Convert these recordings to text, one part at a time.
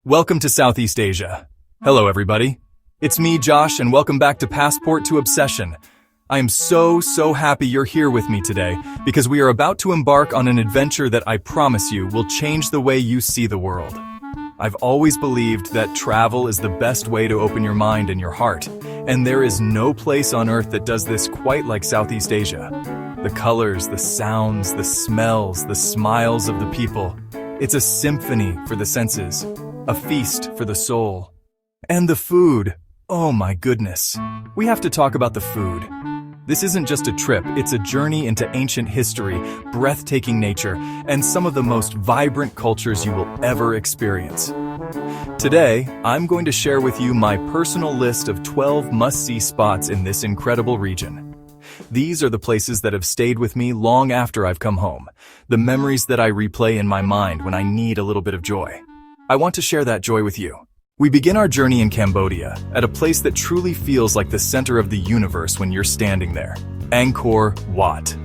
Welcome to Southeast Asia. Hello, everybody. It's me, Josh, and welcome back to Passport to Obsession. I am so happy you're here with me today because we are about to embark on an adventure that I promise you will change the way you see the world. I've always believed that travel is the best way to open your mind and your heart, and there is no place on earth that does this quite like Southeast Asia. The colors, the sounds, the smells, the smiles of the people. It's a symphony for the senses. A feast for the soul. And the food. Oh my goodness. We have to talk about the food. This isn't just a trip, it's a journey into ancient history, breathtaking nature, and some of the most vibrant cultures you will ever experience. Today, I'm going to share with you my personal list of 12 must-see spots in this incredible region. These are the places that have stayed with me long after I've come home, the memories that I replay in my mind when I need a little bit of joy. I want to share that joy with you. We begin our journey in Cambodia, at a place that truly feels like the center of the universe when you're standing there, Angkor Wat.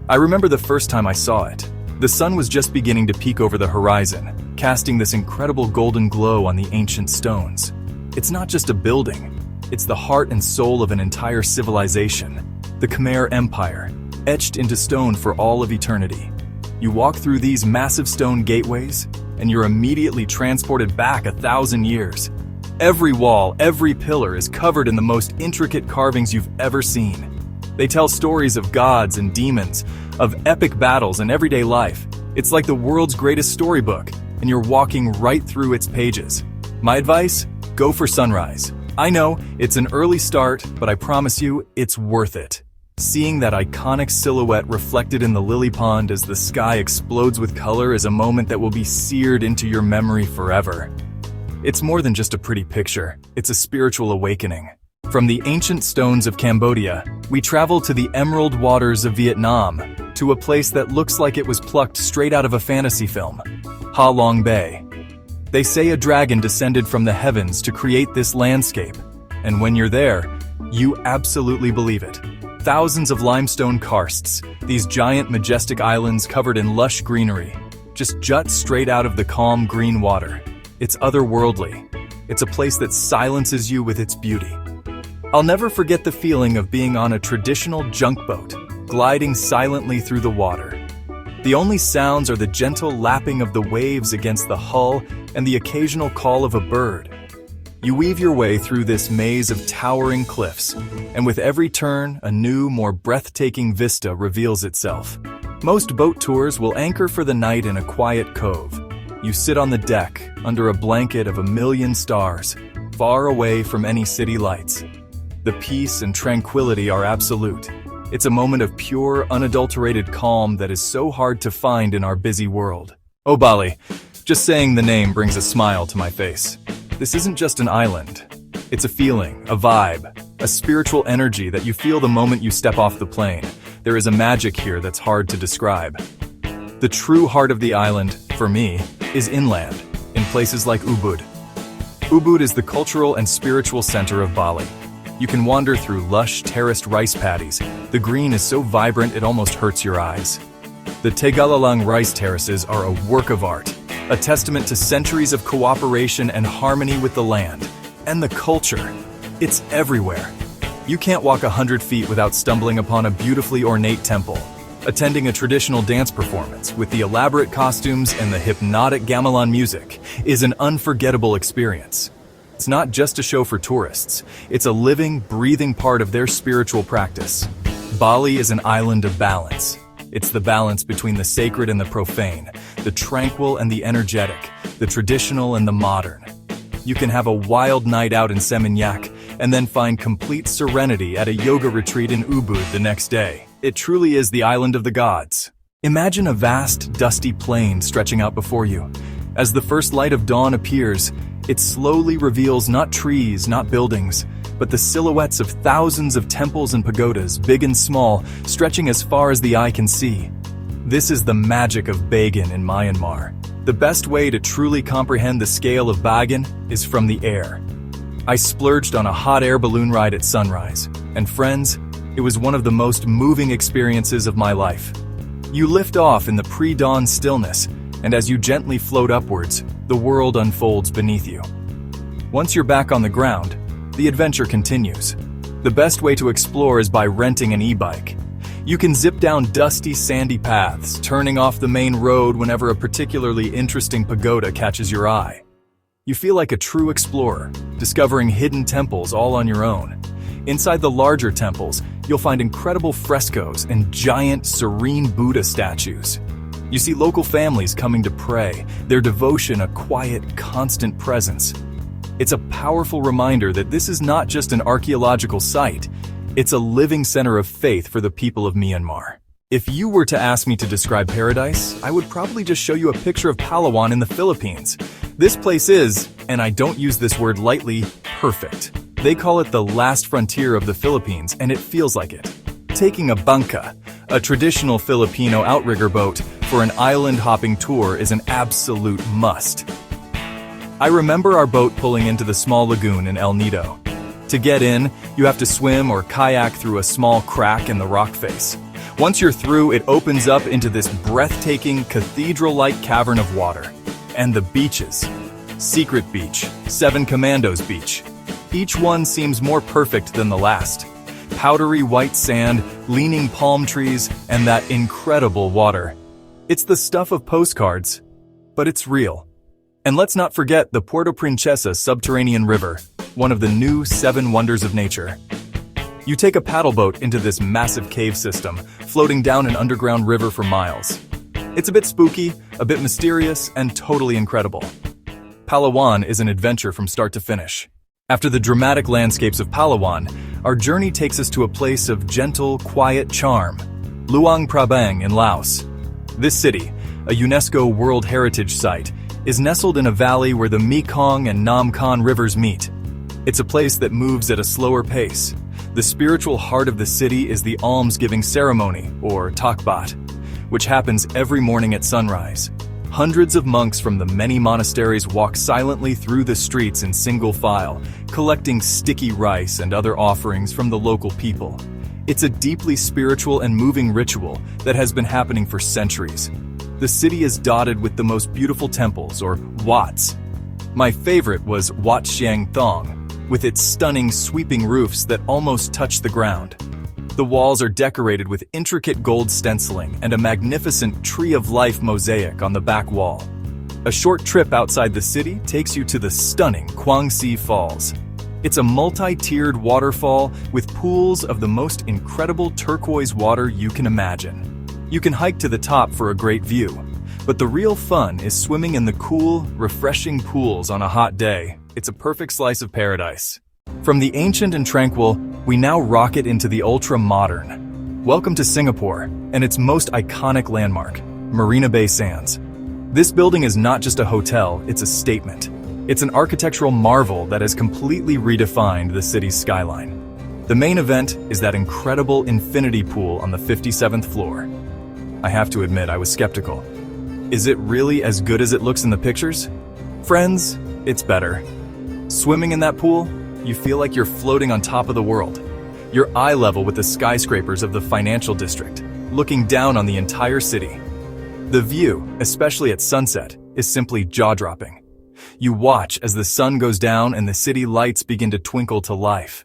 I remember the first time I saw it. The sun was just beginning to peek over the horizon, casting this incredible golden glow on the ancient stones. It's not just a building, it's the heart and soul of an entire civilization, the Khmer Empire, etched into stone for all of eternity. You walk through these massive stone gateways, and you're immediately transported back 1,000 years. Every wall, every pillar is covered in the most intricate carvings you've ever seen. They tell stories of gods and demons, of epic battles and everyday life. It's like the world's greatest storybook, and you're walking right through its pages. My advice? Go for sunrise. I know, it's an early start, but I promise you, it's worth it. Seeing that iconic silhouette reflected in the lily pond as the sky explodes with color is a moment that will be seared into your memory forever. It's more than just a pretty picture, it's a spiritual awakening. From the ancient stones of Cambodia, we travel to the emerald waters of Vietnam, to a place that looks like it was plucked straight out of a fantasy film, Ha Long Bay. They say a dragon descended from the heavens to create this landscape, and when you're there, you absolutely believe it. Thousands of limestone karsts, these giant majestic islands covered in lush greenery, just jut straight out of the calm green water. It's otherworldly. It's a place that silences you with its beauty. I'll never forget the feeling of being on a traditional junk boat, gliding silently through the water. The only sounds are the gentle lapping of the waves against the hull and the occasional call of a bird. You weave your way through this maze of towering cliffs, and with every turn, a new, more breathtaking vista reveals itself. Most boat tours will anchor for the night in a quiet cove. You sit on the deck, under a blanket of 1,000,000 stars, far away from any city lights. The peace and tranquility are absolute. It's a moment of pure, unadulterated calm that is so hard to find in our busy world. Oh, Bali. Just saying the name brings a smile to my face. This isn't just an island. It's a feeling, a vibe, a spiritual energy that you feel the moment you step off the plane. There is a magic here that's hard to describe. The true heart of the island, for me, is inland, in places like Ubud. Ubud is the cultural and spiritual center of Bali. You can wander through lush, terraced rice paddies. The green is so vibrant it almost hurts your eyes. The Tegalalang rice terraces are a work of art, a testament to centuries of cooperation and harmony with the land. And the culture. It's everywhere. You can't walk 100 feet without stumbling upon a beautifully ornate temple, attending a traditional dance performance with the elaborate costumes and the hypnotic gamelan music is an unforgettable experience. It's not just a show for tourists. It's a living, breathing part of their spiritual practice. Bali is an island of balance. It's the balance between the sacred and the profane, the tranquil and the energetic, the traditional and the modern. You can have a wild night out in Seminyak and then find complete serenity at a yoga retreat in Ubud the next day. It truly is the island of the gods. Imagine a vast, dusty plain stretching out before you. As the first light of dawn appears, it slowly reveals not trees, not buildings, but the silhouettes of thousands of temples and pagodas, big and small, stretching as far as the eye can see. This is the magic of Bagan in Myanmar. The best way to truly comprehend the scale of Bagan is from the air. I splurged on a hot air balloon ride at sunrise, and friends, it was one of the most moving experiences of my life. You lift off in the pre-dawn stillness, and as you gently float upwards, the world unfolds beneath you. Once you're back on the ground, the adventure continues. The best way to explore is by renting an e-bike. You can zip down dusty, sandy paths, turning off the main road whenever a particularly interesting pagoda catches your eye. You feel like a true explorer, discovering hidden temples all on your own. Inside the larger temples, you'll find incredible frescoes and giant, serene Buddha statues. You see local families coming to pray, their devotion a quiet, constant presence. It's a powerful reminder that this is not just an archaeological site, it's a living center of faith for the people of Myanmar. If you were to ask me to describe paradise, I would probably just show you a picture of Palawan in the Philippines. This place is, and I don't use this word lightly, perfect. They call it the last frontier of the Philippines, and it feels like it. Taking a bangka, a traditional Filipino outrigger boat, for an island-hopping tour is an absolute must. I remember our boat pulling into the small lagoon in El Nido. To get in, you have to swim or kayak through a small crack in the rock face. Once you're through, it opens up into this breathtaking, cathedral-like cavern of water. And the beaches. Secret Beach, Seven Commandos Beach. Each one seems more perfect than the last. Powdery white sand, leaning palm trees, and that incredible water. It's the stuff of postcards, but it's real. And let's not forget the Puerto Princesa subterranean river, one of the new 7 wonders of nature. You take a paddle boat into this massive cave system, floating down an underground river for miles. It's a bit spooky, a bit mysterious, and totally incredible. Palawan is an adventure from start to finish. After the dramatic landscapes of Palawan, our journey takes us to a place of gentle, quiet charm, Luang Prabang in Laos. This city, a UNESCO World Heritage Site, is nestled in a valley where the Mekong and Nam Khan rivers meet. It's a place that moves at a slower pace. The spiritual heart of the city is the almsgiving ceremony, or takbat, which happens every morning at sunrise. Hundreds of monks from the many monasteries walk silently through the streets in single file, collecting sticky rice and other offerings from the local people. It's a deeply spiritual and moving ritual that has been happening for centuries. The city is dotted with the most beautiful temples, or wats. My favorite was Wat Siang Thong, with its stunning sweeping roofs that almost touch the ground. The walls are decorated with intricate gold stenciling and a magnificent Tree of Life mosaic on the back wall. A short trip outside the city takes you to the stunning Kwangsi Falls. It's a multi-tiered waterfall with pools of the most incredible turquoise water you can imagine. You can hike to the top for a great view, but the real fun is swimming in the cool, refreshing pools on a hot day. It's a perfect slice of paradise. From the ancient and tranquil, we now rocket into the ultra-modern. Welcome to Singapore and its most iconic landmark, Marina Bay Sands. This building is not just a hotel, it's a statement. It's an architectural marvel that has completely redefined the city's skyline. The main event is that incredible infinity pool on the 57th floor. I have to admit, I was skeptical. Is it really as good as it looks in the pictures? Friends, it's better. Swimming in that pool, you feel like you're floating on top of the world. You're eye level with the skyscrapers of the financial district, looking down on the entire city. The view, especially at sunset, is simply jaw-dropping. You watch as the sun goes down and the city lights begin to twinkle to life.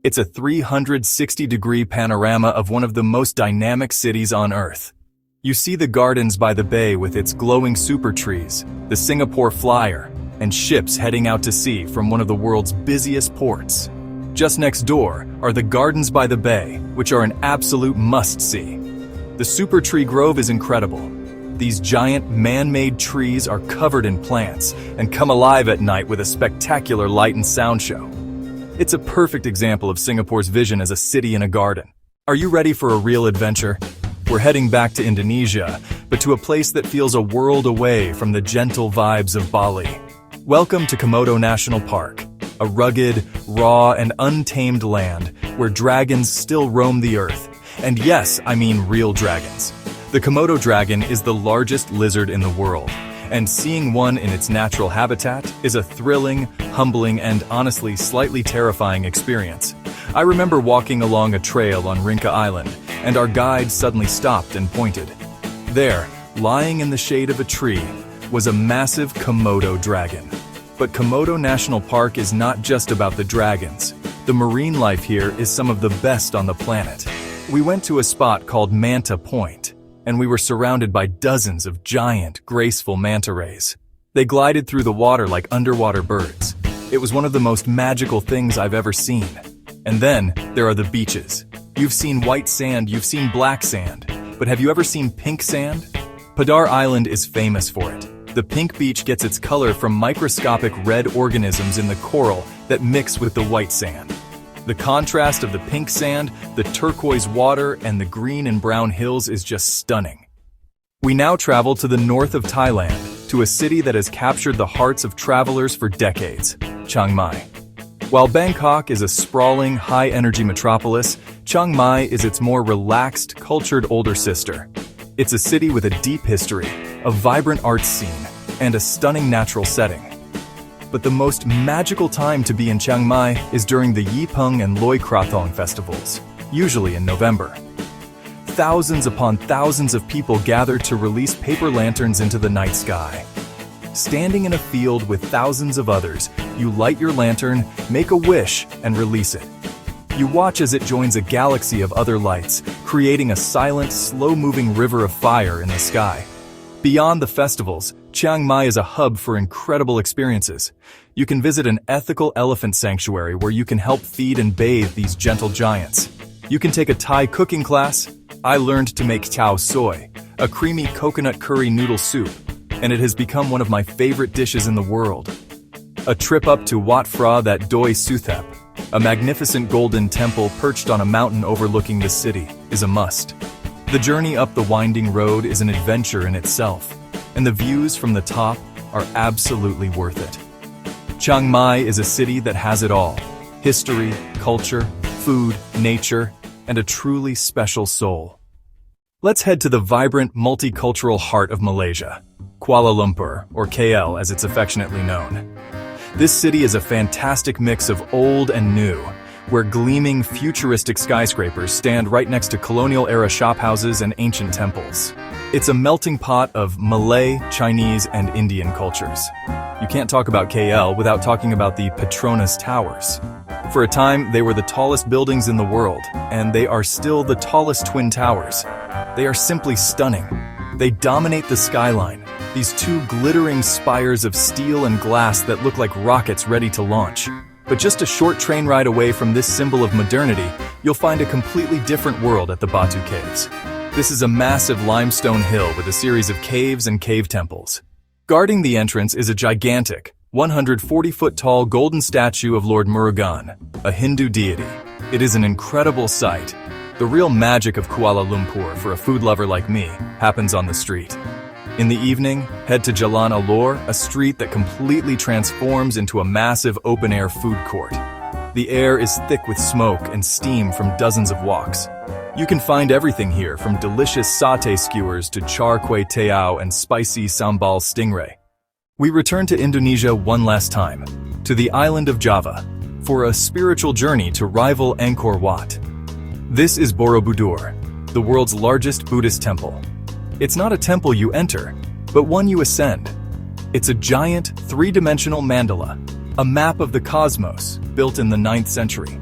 It's a 360-degree panorama of one of the most dynamic cities on Earth. You see the gardens by the bay with its glowing super trees, the Singapore Flyer, and ships heading out to sea from one of the world's busiest ports. Just next door are the gardens by the bay, which are an absolute must-see. The Super Tree Grove is incredible. These giant man-made trees are covered in plants and come alive at night with a spectacular light and sound show. It's a perfect example of Singapore's vision as a city in a garden. Are you ready for a real adventure? We're heading back to Indonesia, but to a place that feels a world away from the gentle vibes of Bali. Welcome to Komodo National Park, a rugged, raw, and untamed land where dragons still roam the earth. And yes, I mean real dragons. The Komodo dragon is the largest lizard in the world, and seeing one in its natural habitat is a thrilling, humbling, and honestly slightly terrifying experience. I remember walking along a trail on Rinca Island, and our guide suddenly stopped and pointed. There, lying in the shade of a tree, was a massive Komodo dragon. But Komodo National Park is not just about the dragons. The marine life here is some of the best on the planet. We went to a spot called Manta Point, and we were surrounded by dozens of giant, graceful manta rays. They glided through the water like underwater birds. It was one of the most magical things I've ever seen. And then there are the beaches. You've seen white sand, you've seen black sand, but have you ever seen pink sand? Padar Island is famous for it. The pink beach gets its color from microscopic red organisms in the coral that mix with the white sand. The contrast of the pink sand, the turquoise water, and the green and brown hills is just stunning. We now travel to the north of Thailand, to a city that has captured the hearts of travelers for decades, Chiang Mai. While Bangkok is a sprawling, high-energy metropolis, Chiang Mai is its more relaxed, cultured older sister. It's a city with a deep history, a vibrant arts scene, and a stunning natural setting. But the most magical time to be in Chiang Mai is during the Yipeng and Loy Krathong festivals, usually in November. Thousands upon thousands of people gather to release paper lanterns into the night sky. Standing in a field with thousands of others, you light your lantern, make a wish, and release it. You watch as it joins a galaxy of other lights, creating a silent, slow-moving river of fire in the sky. Beyond the festivals, Chiang Mai is a hub for incredible experiences. You can visit an ethical elephant sanctuary where you can help feed and bathe these gentle giants. You can take a Thai cooking class. I learned to make chao soy, a creamy coconut curry noodle soup, and it has become one of my favorite dishes in the world. A trip up to Wat Phra That Doi Suthep, a magnificent golden temple perched on a mountain overlooking the city, is a must. The journey up the winding road is an adventure in itself, and the views from the top are absolutely worth it. Chiang Mai is a city that has it all: history, culture, food, nature, and a truly special soul. Let's head to the vibrant, multicultural heart of Malaysia, Kuala Lumpur, or KL as it's affectionately known. This city is a fantastic mix of old and new, where gleaming, futuristic skyscrapers stand right next to colonial-era shophouses and ancient temples. It's a melting pot of Malay, Chinese, and Indian cultures. You can't talk about KL without talking about the Petronas Towers. For a time, they were the tallest buildings in the world, and they are still the tallest twin towers. They are simply stunning. They dominate the skyline, these two glittering spires of steel and glass that look like rockets ready to launch. But just a short train ride away from this symbol of modernity, you'll find a completely different world at the Batu Caves. This is a massive limestone hill with a series of caves and cave temples. Guarding the entrance is a gigantic, 140-foot-tall golden statue of Lord Murugan, a Hindu deity. It is an incredible sight. The real magic of Kuala Lumpur for a food lover like me happens on the street. In the evening, head to Jalan Alor, a street that completely transforms into a massive open-air food court. The air is thick with smoke and steam from dozens of woks. You can find everything here from delicious satay skewers to char kway teow and spicy sambal stingray. We return to Indonesia one last time, to the island of Java, for a spiritual journey to rival Angkor Wat. This is Borobudur, the world's largest Buddhist temple. It's not a temple you enter, but one you ascend. It's a giant, three-dimensional mandala, a map of the cosmos, built in the 9th century.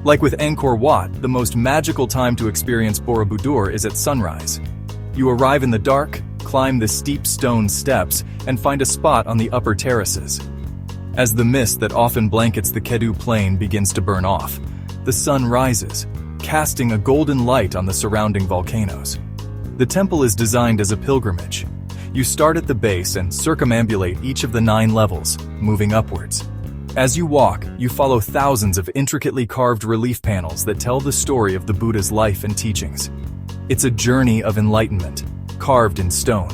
Like with Angkor Wat, the most magical time to experience Borobudur is at sunrise. You arrive in the dark, climb the steep stone steps, and find a spot on the upper terraces. As the mist that often blankets the Kedu plain begins to burn off, the sun rises, casting a golden light on the surrounding volcanoes. The temple is designed as a pilgrimage. You start at the base and circumambulate each of the 9 levels, moving upwards. As you walk, you follow thousands of intricately carved relief panels that tell the story of the Buddha's life and teachings. It's a journey of enlightenment, carved in stone.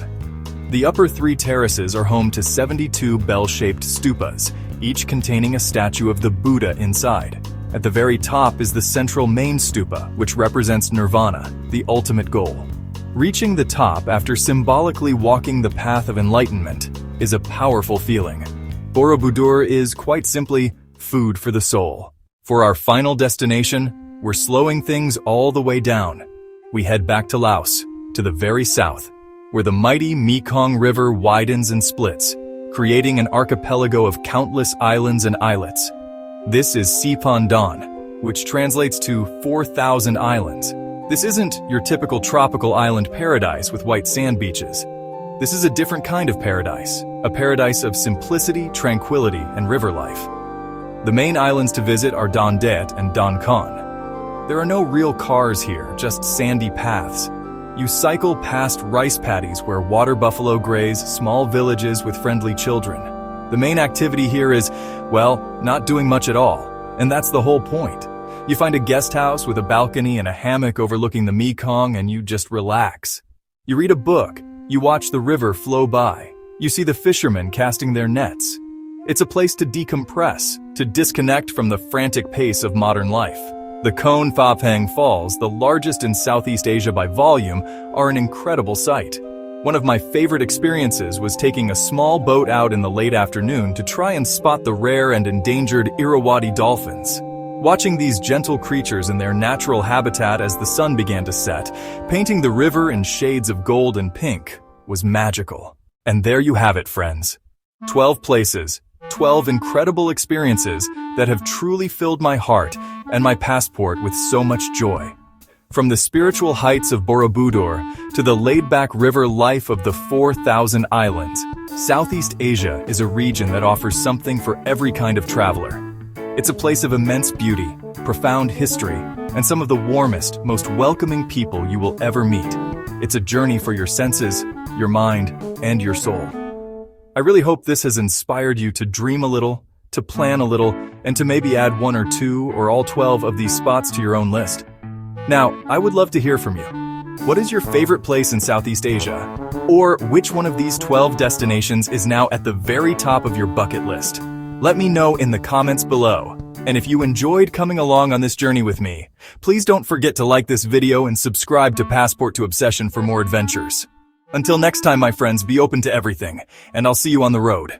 The upper 3 terraces are home to 72 bell-shaped stupas, each containing a statue of the Buddha inside. At the very top is the central main stupa, which represents nirvana, the ultimate goal. Reaching the top after symbolically walking the path of enlightenment is a powerful feeling. Borobudur is, quite simply, food for the soul. For our final destination, we're slowing things all the way down. We head back to Laos, to the very south. where the mighty Mekong River widens and splits, creating an archipelago of countless islands and islets. This is Phan Don, which translates to 4,000 islands. This isn't your typical tropical island paradise with white sand beaches. This is a different kind of paradise, a paradise of simplicity, tranquility, and river life. The main islands to visit are Don Det and Don Con. There are no real cars here, just sandy paths. You cycle past rice paddies where water buffalo graze, small villages with friendly children. The main activity here is, well, not doing much at all, and that's the whole point. You find a guest house with a balcony and a hammock overlooking the Mekong and you just relax. You read a book, you watch the river flow by, you see the fishermen casting their nets. It's a place to decompress, to disconnect from the frantic pace of modern life. The Khon Pha Falls, the largest in Southeast Asia by volume, are an incredible sight. One of my favorite experiences was taking a small boat out in the late afternoon to try and spot the rare and endangered Irrawaddy dolphins. Watching these gentle creatures in their natural habitat as the sun began to set, painting the river in shades of gold and pink, was magical. And there you have it, friends. 12 places, 12 incredible experiences that have truly filled my heart and my passport with so much joy. From the spiritual heights of Borobudur to the laid-back river life of the 4,000 islands, Southeast Asia is a region that offers something for every kind of traveler. It's a place of immense beauty, profound history, and some of the warmest, most welcoming people you will ever meet. It's a journey for your senses, your mind, and your soul. I really hope this has inspired you to dream a little, to plan a little, and to maybe add 1 or 2 or all 12 of these spots to your own list. Now, I would love to hear from you. What is your favorite place in Southeast Asia? Or which one of these 12 destinations is now at the very top of your bucket list? Let me know in the comments below. And if you enjoyed coming along on this journey with me, please don't forget to like this video and subscribe to Passport to Obsession for more adventures. Until next time, my friends, be open to everything, and I'll see you on the road.